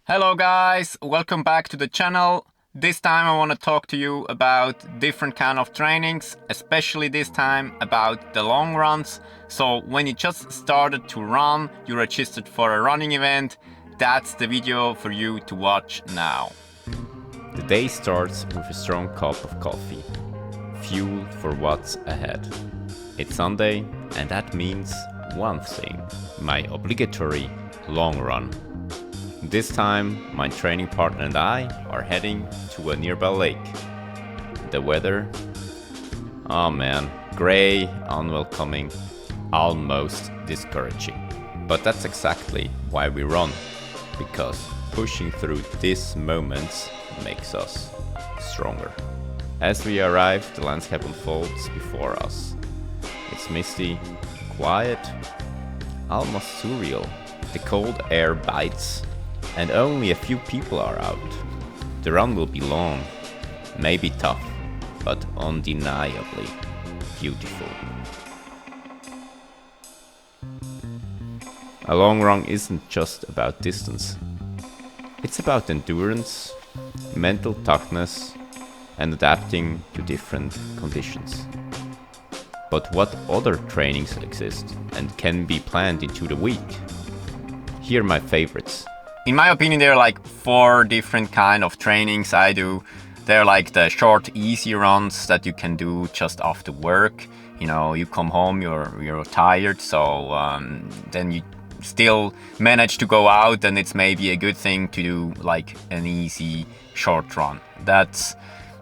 Hello guys, welcome back to the channel. This time I want to talk to you about different kind of trainings, especially this time about the long runs. So when you just started to run, you registered for a running event, that's the video for you to watch now. The day starts with a strong cup of coffee, fuel for what's ahead. It's Sunday, and that means one thing, my obligatory long run. This time, my training partner and I are heading to a nearby lake. The weather? Oh man, grey, unwelcoming, almost discouraging. But that's exactly why we run, because pushing through these moments makes us stronger. As we arrive, the landscape unfolds before us. It's misty, quiet, almost surreal. The cold air bites, and only a few people are out. The run will be long, maybe tough, but undeniably beautiful. A long run isn't just about distance. It's about endurance, mental toughness, and adapting to different conditions. But what other trainings exist and can be planned into the week? Here are my favorites. In my opinion, there are like 4 different kind of trainings I do. They're like the short, easy runs that you can do just after work. You know, you come home, you're tired, so then you still manage to go out, and it's maybe a good thing to do like an easy short run. That's,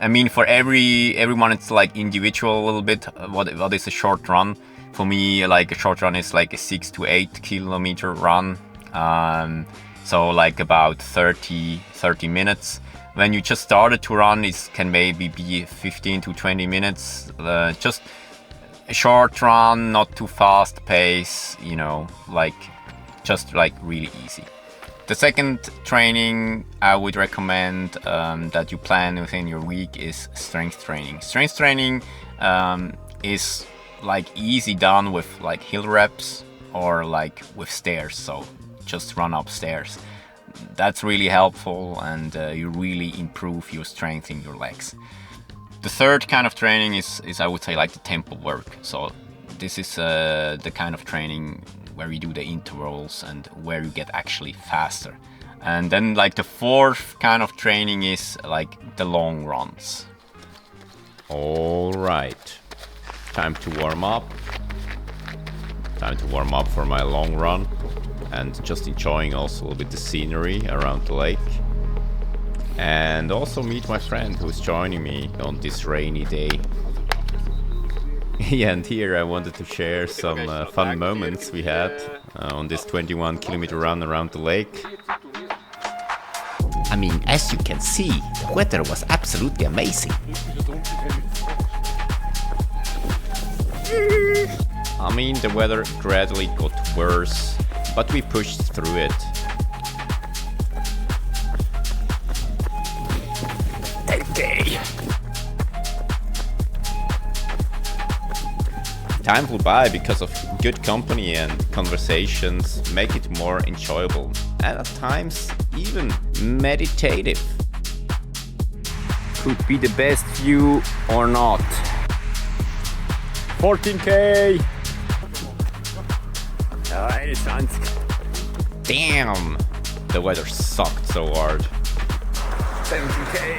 I mean, for everyone it's like individual a little bit. What is a short run? For me, like a short run is like a 6 to 8 kilometer run. So like about 30 minutes. When you just started to run, it can maybe be 15 to 20 minutes. Just a short run, not too fast pace, you know, like just like really easy. The second training I would recommend that you plan within your week is strength training. Strength training is like easy done with like hill reps or like with stairs. So just run upstairs. That's really helpful, and you really improve your strength in your legs. The third kind of training is I would say like the tempo work. So this is the kind of training where you do the intervals and where you get actually faster. And then like the fourth kind of training is like the long runs. All right, time to warm up. Time to warm up for my long run, and just enjoying also a little bit the scenery around the lake. And also meet my friend who's joining me on this rainy day. Yeah, and here I wanted to share some fun moments we had on this 21-kilometer run around the lake. I mean, as you can see, the weather was absolutely amazing. I mean, the weather gradually got worse, but we pushed through it. Okay. Time flew by because of good company, and conversations make it more enjoyable and at times even meditative. Could be the best view or not. 14K! Damn! The weather sucked so hard. 17K!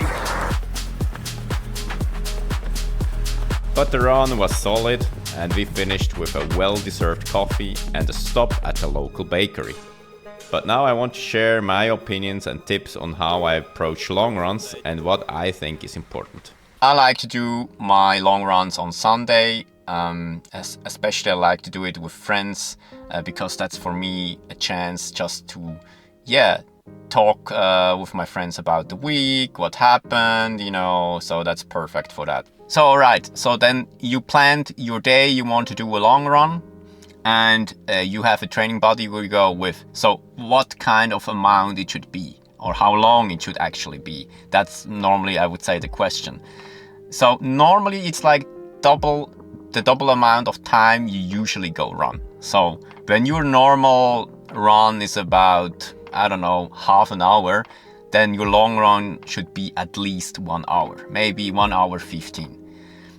But the run was solid, and we finished with a well-deserved coffee and a stop at a local bakery. But now I want to share my opinions and tips on how I approach long runs and what I think is important. I like to do my long runs on Sunday. Especially I like to do it with friends because that's for me a chance just to, talk with my friends about the week, what happened, you know, so that's perfect for that. So alright, so then you planned your day, you want to do a long run, and you have a training buddy where you go with. So what kind of amount it should be, or how long it should actually be? That's normally, I would say, the question. So normally it's like the double amount of time you usually go run. So when your normal run is about I don't know, half an hour, then your long run should be at least 1 hour, maybe 1 hour 15.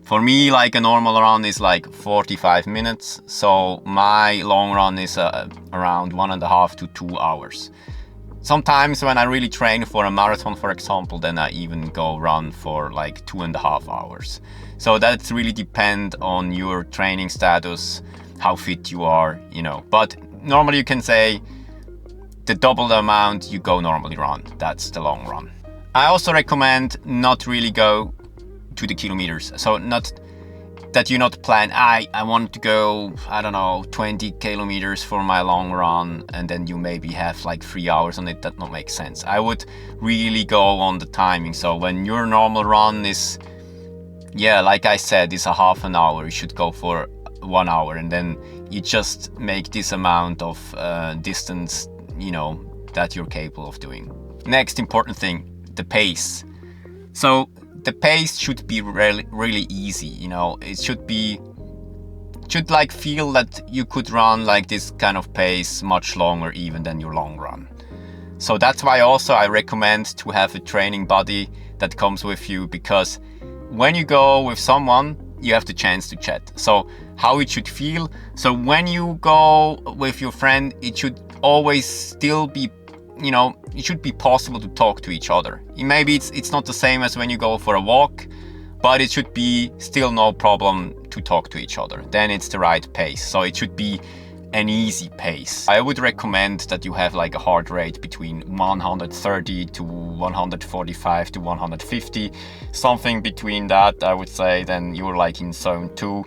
For me, like a normal run is like 45 minutes, so my long run is around 1.5 to 2 hours. Sometimes when I really train for a marathon, for example, then I even go run for like 2.5 hours. So that's really depend on your training status, how fit you are, you know. But normally you can say the double the amount you go normally run. That's the long run. I also recommend not really go to the kilometers. So not that you not plan, I want to go, I don't know, 20 kilometers for my long run, and then you maybe have like 3 hours on it. That not make sense. I would really go on the timing. So when your normal run is, yeah, like I said, is a half an hour, you should go for 1 hour, and then you just make this amount of distance, you know, that you're capable of doing. Next important thing, the pace. So the pace should be really easy, you know. It should like feel that you could run like this kind of pace much longer even than your long run. So that's why also I recommend to have a training buddy that comes with you, because when you go with someone, you have the chance to chat. So how it should feel. So when you go with your friend, it should always still be, you know, it should be possible to talk to each other. Maybe it's not the same as when you go for a walk, but it should be still no problem to talk to each other. Then it's the right pace. So it should be an easy pace. I would recommend that you have like a heart rate between 130 to 145 to 150, something between that. I would say then you're like in zone 2,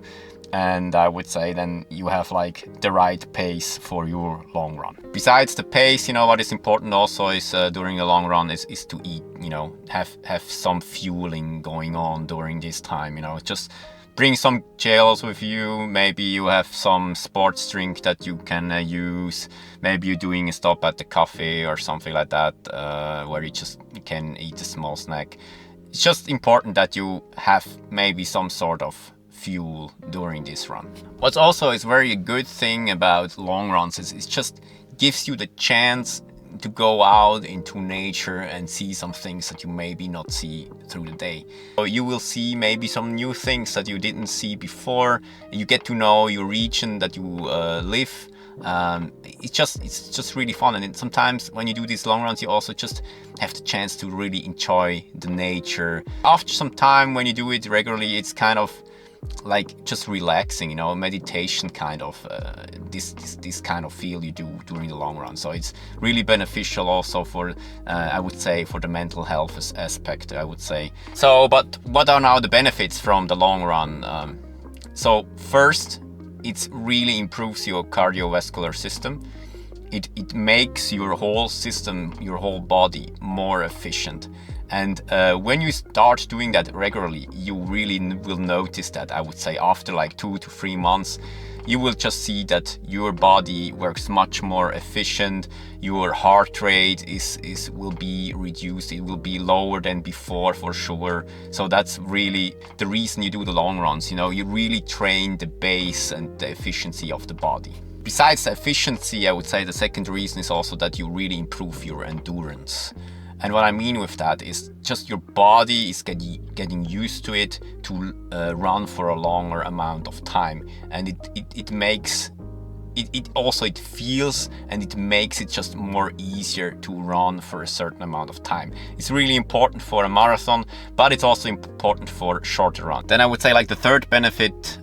and I would say then you have like the right pace for your long run. Besides the pace, you know, what is important also is during a long run is to eat, you know, have some fueling going on during this time, you know. Just bring some gels with you. Maybe you have some sports drink that you can use. Maybe you're doing a stop at the cafe or something like that, where you just can eat a small snack. It's just important that you have maybe some sort of fuel during this run. What's also is very good thing about long runs is it just gives you the chance to go out into nature and see some things that you maybe not see through the day. So you will see maybe some new things that you didn't see before. You get to know your region that you live. It's just really fun. And sometimes when you do these long runs, you also just have the chance to really enjoy the nature. After some time, when you do it regularly, it's kind of like just relaxing, you know, meditation kind of this kind of feel you do during the long run. So it's really beneficial also for I would say for the mental health aspect, I would say. So but what are now the benefits from the long run? So first, it really improves your cardiovascular system. It makes your whole system, your whole body more efficient. And when you start doing that regularly, you really will notice that, I would say, after like 2 to 3 months, you will just see that your body works much more efficient. Your heart rate will be reduced. It will be lower than before for sure. So that's really the reason you do the long runs. You know, you really train the base and the efficiency of the body. Besides the efficiency, I would say the second reason is also that you really improve your endurance. And what I mean with that is just your body is getting used to it to run for a longer amount of time, and it makes it feels and it makes it just more easier to run for a certain amount of time. It's really important for a marathon, but it's also important for shorter run. Then I would say like the third benefit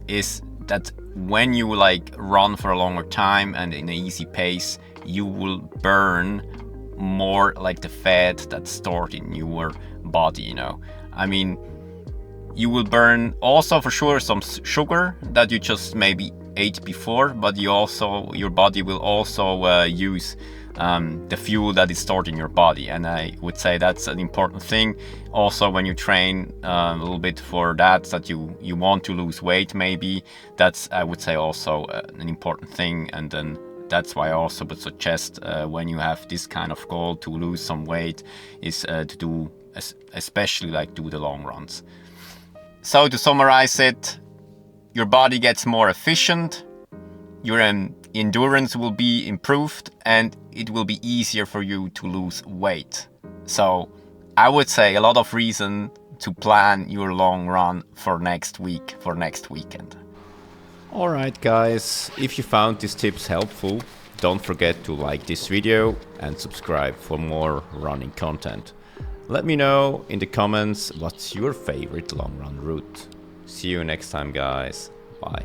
is that when you like run for a longer time and in an easy pace, you will burn more like the fat that's stored in your body, you know. I mean, you will burn also for sure some sugar that you just maybe ate before, but your body will also use the fuel that is stored in your body. And I would say that's an important thing also when you train a little bit for that you want to lose weight. Maybe that's, I would say, also an important thing. And then that's why I also would suggest when you have this kind of goal to lose some weight is to do, especially like do the long runs. So to summarize it, your body gets more efficient, your endurance will be improved and it will be easier for you to lose weight. So I would say a lot of reason to plan your long run for next week, for next weekend. Alright guys, if you found these tips helpful, don't forget to like this video and subscribe for more running content. Let me know in the comments what's your favorite long run route. See you next time guys, bye.